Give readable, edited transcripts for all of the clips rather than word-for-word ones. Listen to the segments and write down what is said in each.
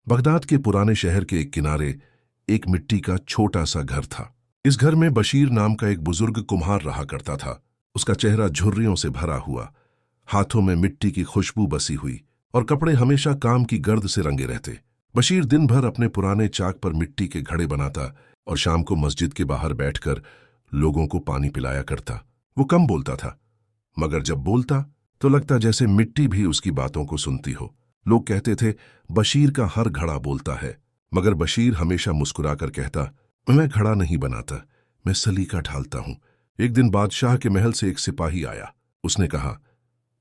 Baghdad के पुराने शहर के एक किनारे एक मिट्टी का छोटा सा घर था। इस घर में बशीर नाम का एक बुजुर्ग कुम्हार रहा करता था। उसका चेहरा झुर्रियों से भरा हुआ, हाथों में मिट्टी की खुशबू बसी हुई और कपड़े हमेशा काम की गर्द से रंगे रहते। बशीर दिन भर अपने पुराने चाक पर मिट्टी के घड़े बनाता और शाम को मस्जिद के बाहर बैठकर लोगों को पानी पिलाया करता। वो कम बोलता था, मगर जब बोलता तो लगता जैसे मिट्टी भी उसकी बातों को सुनती हो। लोग कहते थे बशीर का हर घड़ा बोलता है, मगर बशीर हमेशा मुस्कुराकर कहता, मैं घड़ा नहीं बनाता, मैं सलीका ढालता हूं। एक दिन बादशाह के महल से एक सिपाही आया। उसने कहा,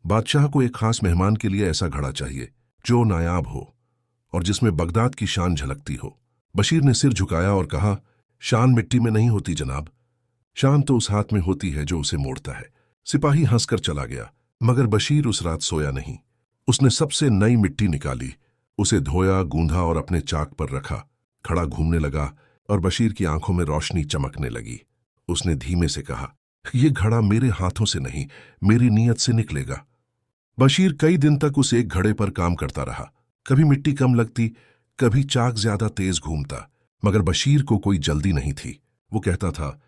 बादशाह को एक खास मेहमान के लिए ऐसा घड़ा चाहिए जो नायाब हो और जिसमें बगदाद की शान झलकती हो। बशीर ने सिर झुकाया और कहा, शान मिट्टी में नहीं होती जनाब, शान तो उस हाथ में होती है जो उसे मोड़ता है। सिपाही हंसकर चला गया, मगर बशीर उस रात सोया नहीं। उसने सबसे नई मिट्टी निकाली, उसे धोया, गूंधा और अपने चाक पर रखा। खड़ा घूमने लगा और बशीर की आंखों में रोशनी चमकने लगी। उसने धीमे से कहा, यह घड़ा मेरे हाथों से नहीं, मेरी नीयत से निकलेगा। बशीर कई दिन तक उस एक घड़े पर काम करता रहा। कभी मिट्टी कम लगती, कभी चाक ज्यादा तेज घूमता, मगर बशीर को कोई जल्दी नहीं थी। वो कहता था,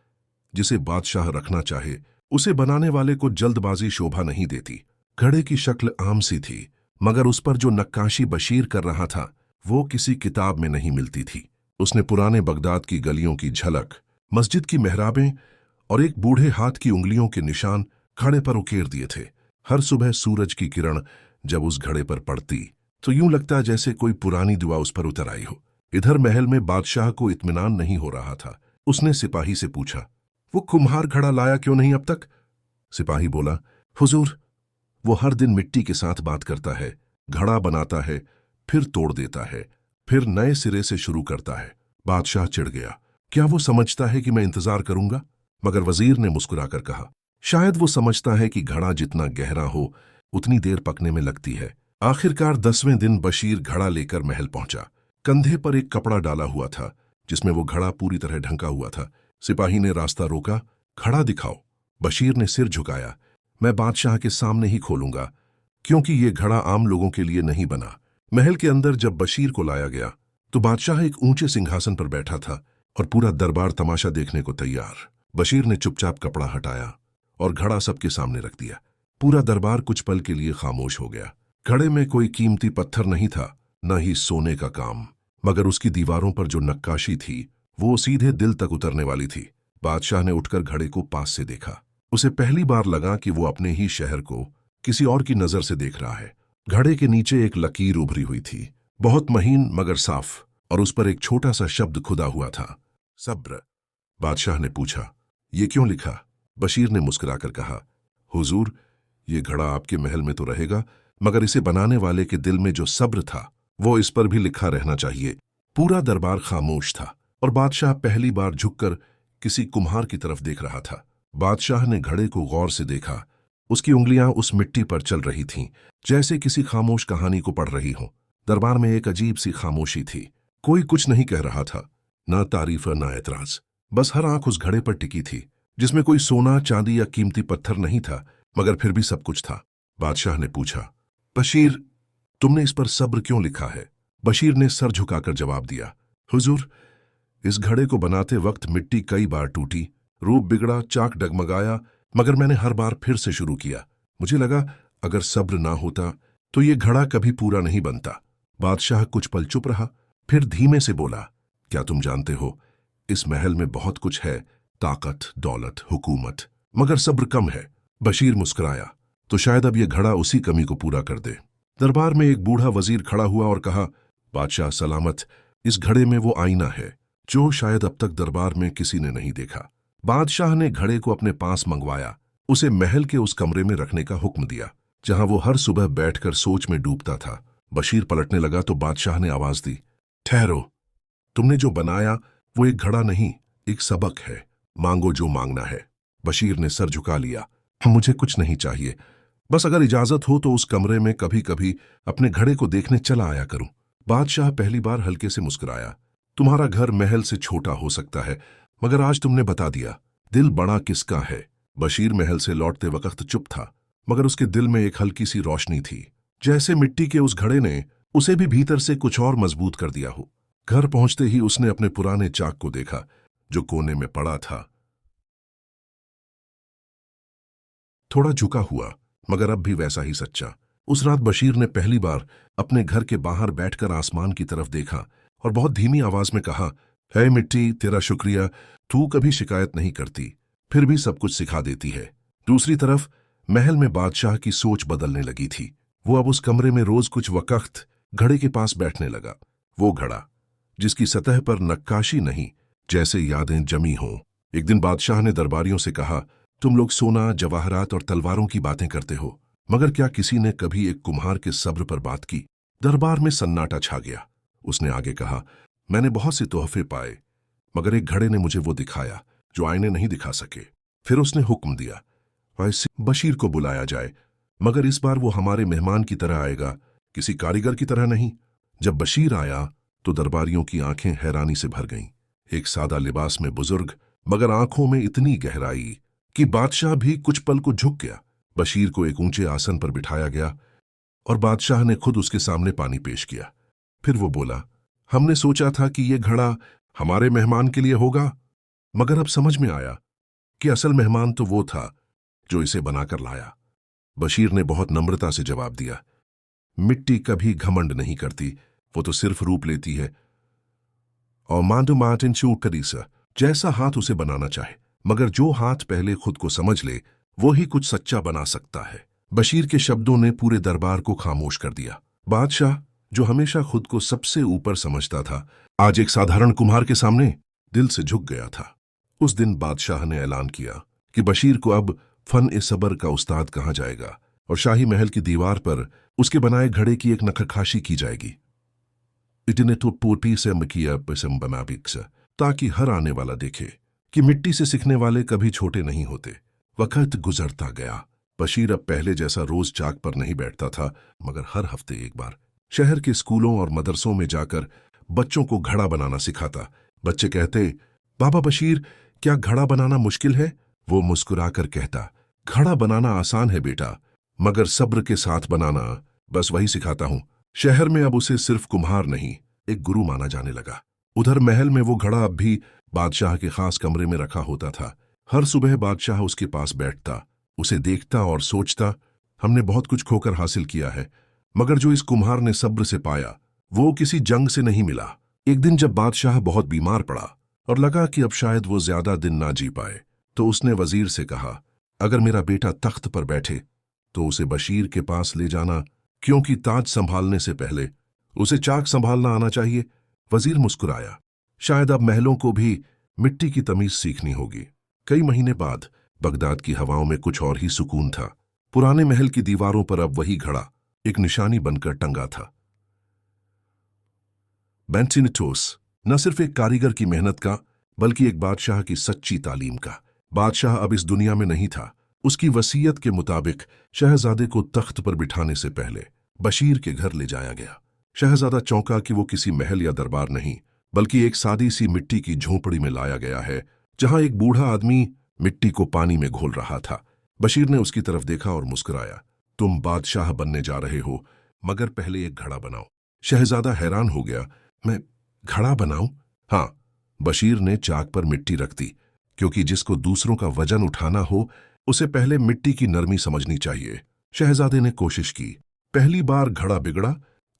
जिसे बादशाह रखना चाहे उसे बनाने वाले को जल्दबाजी शोभा नहीं देती। घड़े की शक्ल आम सी थी, मगर उस पर जो नक्काशी बशीर कर रहा था वो किसी किताब में नहीं मिलती थी। उसने पुराने बगदाद की गलियों की झलक, मस्जिद की मेहराबें और एक बूढ़े हाथ की उंगलियों के निशान घड़े पर उकेर दिए थे। हर सुबह सूरज की किरण जब उस घड़े पर पड़ती तो यूं लगता जैसे कोई पुरानी दुआ उस पर उतर आई हो। इधर महल में बादशाह को इत्मीनान नहीं हो रहा था। उसने सिपाही से पूछा, वो कुम्हार घड़ा लाया क्यों नहीं अब तक? सिपाही बोला, हुजूर, वो हर दिन मिट्टी के साथ बात करता है, घड़ा बनाता है, फिर तोड़ देता है, फिर नए सिरे से शुरू करता है। बादशाह चिढ़ गया, क्या वो समझता है कि मैं इंतजार करूंगा? मगर वजीर ने मुस्कुराकर कहा, शायद वो समझता है कि घड़ा जितना गहरा हो उतनी देर पकने में लगती है। आखिरकार 10वें दिन बशीर घड़ा लेकर महल पहुंचा। कंधे पर एक कपड़ा डाला हुआ था जिसमें वो घड़ा पूरी तरह ढंका हुआ था। सिपाही ने रास्ता रोका, घड़ा दिखाओ। बशीर ने सिर झुकाया, मैं बादशाह के सामने ही खोलूंगा, क्योंकि ये घड़ा आम लोगों के लिए नहीं बना। महल के अंदर जब बशीर को लाया गया तो बादशाह एक ऊंचे सिंहासन पर बैठा था और पूरा दरबार तमाशा देखने को तैयार। बशीर ने चुपचाप कपड़ा हटाया और घड़ा सबके सामने रख दिया। पूरा दरबार कुछ पल के लिए खामोश हो गया। घड़े में कोई कीमती पत्थर नहीं था, न ही सोने का काम, मगर उसकी दीवारों पर जो नक्काशी थी वो सीधे दिल तक उतरने वाली थी। बादशाह ने उठकर घड़े को पास से देखा। उसे पहली बार लगा कि वो अपने ही शहर को किसी और की नजर से देख रहा है। घड़े के नीचे एक लकीर उभरी हुई थी, बहुत महीन मगर साफ, और उस पर एक छोटा सा शब्द खुदा हुआ था, सब्र। बादशाह ने पूछा, ये क्यों लिखा? बशीर ने मुस्कुराकर कहा, हुजूर, ये घड़ा आपके महल में तो रहेगा, मगर इसे बनाने वाले के दिल में जो सब्र था वो इस पर भी लिखा रहना चाहिए। पूरा दरबार खामोश था और बादशाह पहली बार झुककर किसी कुम्हार की तरफ देख रहा था। बादशाह ने घड़े को गौर से देखा। उसकी उंगलियां उस मिट्टी पर चल रही थीं, जैसे किसी खामोश कहानी को पढ़ रही हो। दरबार में एक अजीब सी खामोशी थी। कोई कुछ नहीं कह रहा था, ना तारीफ ना एतराज। बस हर आंख उस घड़े पर टिकी थी, जिसमें कोई सोना, चांदी या कीमती पत्थर नहीं था, मगर फिर भी सब कुछ था। बादशाह ने पूछा, बशीर, तुमने इस पर सब्र क्यों लिखा है? बशीर ने सर झुकाकर जवाब दिया, हुजूर, इस घड़े को बनाते वक्त मिट्टी कई बार टूटी, रूप बिगड़ा, चाक डगमगाया, मगर मैंने हर बार फिर से शुरू किया। मुझे लगा अगर सब्र ना होता तो ये घड़ा कभी पूरा नहीं बनता। बादशाह कुछ पल चुप रहा, फिर धीमे से बोला, क्या तुम जानते हो, इस महल में बहुत कुछ है, ताकत, दौलत, हुकूमत, मगर सब्र कम है। बशीर मुस्कुराया, तो शायद अब यह घड़ा उसी कमी को पूरा कर दे। दरबार में एक बूढ़ा वजीर खड़ा हुआ और कहा, बादशाह सलामत, इस घड़े में वो आईना है जो शायद अब तक दरबार में किसी ने नहीं देखा। बादशाह ने घड़े को अपने पास मंगवाया, उसे महल के उस कमरे में रखने का हुक्म दिया जहां वो हर सुबह बैठकर सोच में डूबता था। बशीर पलटने लगा तो बादशाह ने आवाज दी, ठहरो, तुमने जो बनाया वो एक घड़ा नहीं, एक सबक है, मांगो जो मांगना है। बशीर ने सर झुका लिया, मुझे कुछ नहीं चाहिए, बस अगर इजाजत हो तो उस कमरे में कभी कभी अपने घड़े को देखने चला आया करूं। बादशाह पहली बार हल्के से मुस्कुराया, तुम्हारा घर महल से छोटा हो सकता है, मगर आज तुमने बता दिया, दिल बड़ा किसका है। बशीर महल से लौटते वक्त चुप था, मगर उसके दिल में एक हल्की सी रोशनी थी, जैसे मिट्टी के उस घड़े ने उसे भी भीतर से कुछ और मजबूत कर दिया हो। घर पहुंचते ही उसने अपने पुराने चाक को देखा जो कोने में पड़ा था, थोड़ा झुका हुआ मगर अब भी वैसा ही सच्चा। उस रात बशीर ने पहली बार अपने घर के बाहर बैठकर आसमान की तरफ देखा और बहुत धीमी आवाज में कहा, है मिट्टी, तेरा शुक्रिया, तू कभी शिकायत नहीं करती, फिर भी सब कुछ सिखा देती है। दूसरी तरफ महल में बादशाह की सोच बदलने लगी थी। वो अब उस कमरे में रोज कुछ वक्त घड़े के पास बैठने लगा। वो घड़ा जिसकी सतह पर नक्काशी नहीं, जैसे यादें जमी हों। एक दिन बादशाह ने दरबारियों से कहा, तुम लोग सोना, जवाहरात और तलवारों की बातें करते हो, मगर क्या किसी ने कभी एक कुम्हार के सब्र पर बात की? दरबार में सन्नाटा छा गया। उसने आगे कहा, मैंने बहुत से तोहफे पाए, मगर एक घड़े ने मुझे वो दिखाया जो आईने नहीं दिखा सके। फिर उसने हुक्म दिया, वैसे बशीर को बुलाया जाए, मगर इस बार वो हमारे मेहमान की तरह आएगा, किसी कारीगर की तरह नहीं। जब बशीर आया तो दरबारियों की आंखें हैरानी से भर गईं। एक सादा लिबास में बुजुर्ग, मगर आंखों में इतनी गहराई कि बादशाह भी कुछ पल को झुक गया। बशीर को एक ऊंचे आसन पर बिठाया गया और बादशाह ने खुद उसके सामने पानी पेश किया। फिर वो बोला, हमने सोचा था कि ये घड़ा हमारे मेहमान के लिए होगा, मगर अब समझ में आया कि असल मेहमान तो वो था जो इसे बनाकर लाया। बशीर ने बहुत नम्रता से जवाब दिया, मिट्टी कभी घमंड नहीं करती, वो तो सिर्फ रूप लेती है। और मांडू मार्टिन चूकरीसा, जैसा हाथ उसे बनाना चाहे, मगर जो हाथ पहले खुद को समझ ले वो ही कुछ सच्चा बना सकता है। बशीर के शब्दों ने पूरे दरबार को खामोश कर दिया। बादशाह, जो हमेशा खुद को सबसे ऊपर समझता था, आज एक साधारण कुम्हार के सामने दिल से झुक गया था। उस दिन बादशाह ने ऐलान किया कि बशीर को अब फन-ए-सबर का उस्ताद कहा जाएगा और शाही महल की दीवार पर उसके बनाए घड़े की एक नक्काशी की जाएगी। इतने तो पोटी से मकिया पसम बना बिक्सा, ताकि हर आने वाला देखे कि मिट्टी से सीखने वाले कभी छोटे नहीं होते। वक्त गुजरता गया। बशीर अब पहले जैसा रोज चाक पर नहीं बैठता था, मगर हर हफ्ते एक बार शहर के स्कूलों और मदरसों में जाकर बच्चों को घड़ा बनाना सिखाता। बच्चे कहते, बाबा बशीर, क्या घड़ा बनाना मुश्किल है? वो मुस्कुराकर कहता, घड़ा बनाना आसान है बेटा, मगर सब्र के साथ बनाना, बस वही सिखाता हूं। शहर में अब उसे सिर्फ कुम्हार नहीं, एक गुरु माना जाने लगा। उधर महल में वो घड़ा अब भी बादशाह के खास कमरे में रखा होता था। हर सुबह बादशाह उसके पास बैठता, उसे देखता और सोचता, हमने बहुत कुछ खोकर हासिल किया है, मगर जो इस कुम्हार ने सब्र से पाया वो किसी जंग से नहीं मिला। एक दिन जब बादशाह बहुत बीमार पड़ा और लगा कि अब शायद वो ज्यादा दिन ना जी पाए, तो उसने वजीर से कहा, अगर मेरा बेटा तख्त पर बैठे तो उसे बशीर के पास ले जाना, क्योंकि ताज संभालने से पहले उसे चाक संभालना आना चाहिए। वजीर मुस्कुराया, शायद अब महलों को भी मिट्टी की तमीज सीखनी होगी। कई महीने बाद बगदाद की हवाओं में कुछ और ही सुकून था। पुराने महल की दीवारों पर अब वही घड़ा एक निशानी बनकर टंगा था। बेंटिनिटोस न सिर्फ एक कारीगर की मेहनत का, बल्कि एक बादशाह की सच्ची तालीम का। बादशाह अब इस दुनिया में नहीं था। उसकी वसीयत के मुताबिक शहजादे को तख्त पर बिठाने से पहले बशीर के घर ले जाया गया। शहजादा चौंका कि वो किसी महल या दरबार नहीं, बल्कि एक सादी सी मिट्टी की झोंपड़ी में लाया गया है, जहां एक बूढ़ा आदमी मिट्टी को पानी में घोल रहा था। बशीर ने उसकी तरफ देखा और मुस्कुराया, तुम बादशाह बनने जा रहे हो, मगर पहले एक घड़ा बनाओ। शहजादा हैरान हो गया, मैं घड़ा बनाऊं? हाँ, बशीर ने चाक पर मिट्टी रख दी, क्योंकि जिसको दूसरों का वजन उठाना हो उसे पहले मिट्टी की नरमी समझनी चाहिए। शहजादे ने कोशिश की। पहली बार घड़ा बिगड़ा,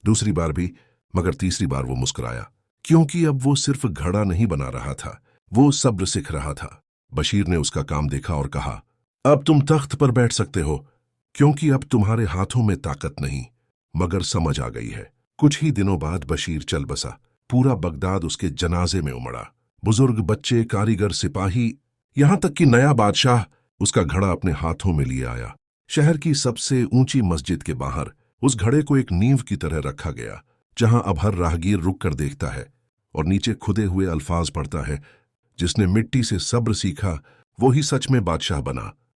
दूसरी बार भी, मगर तीसरी बार वो मुस्कुराया, क्योंकि अब वो सिर्फ घड़ा नहीं बना रहा था, वो सब्र सीख रहा था। बशीर ने उसका काम देखा और कहा, अब तुम तख्त पर बैठ सकते हो, क्योंकि अब तुम्हारे हाथों में ताकत नहीं, मगर समझ आ गई है। कुछ ही दिनों बाद बशीर चल बसा। पूरा बगदाद उसके जनाजे में उमड़ा। बुजुर्ग, बच्चे, कारीगर, सिपाही, यहां तक कि नया बादशाह उसका घड़ा अपने हाथों में लिए आया। शहर की सबसे ऊंची मस्जिद के बाहर उस घड़े को एक नींव की तरह रखा गया, जहां अब हर राहगीर रुक कर देखता है और नीचे खुदे हुए अल्फाज पढ़ता है, जिसने मिट्टी से सब्र सीखा वो ही सच में बादशाह बना।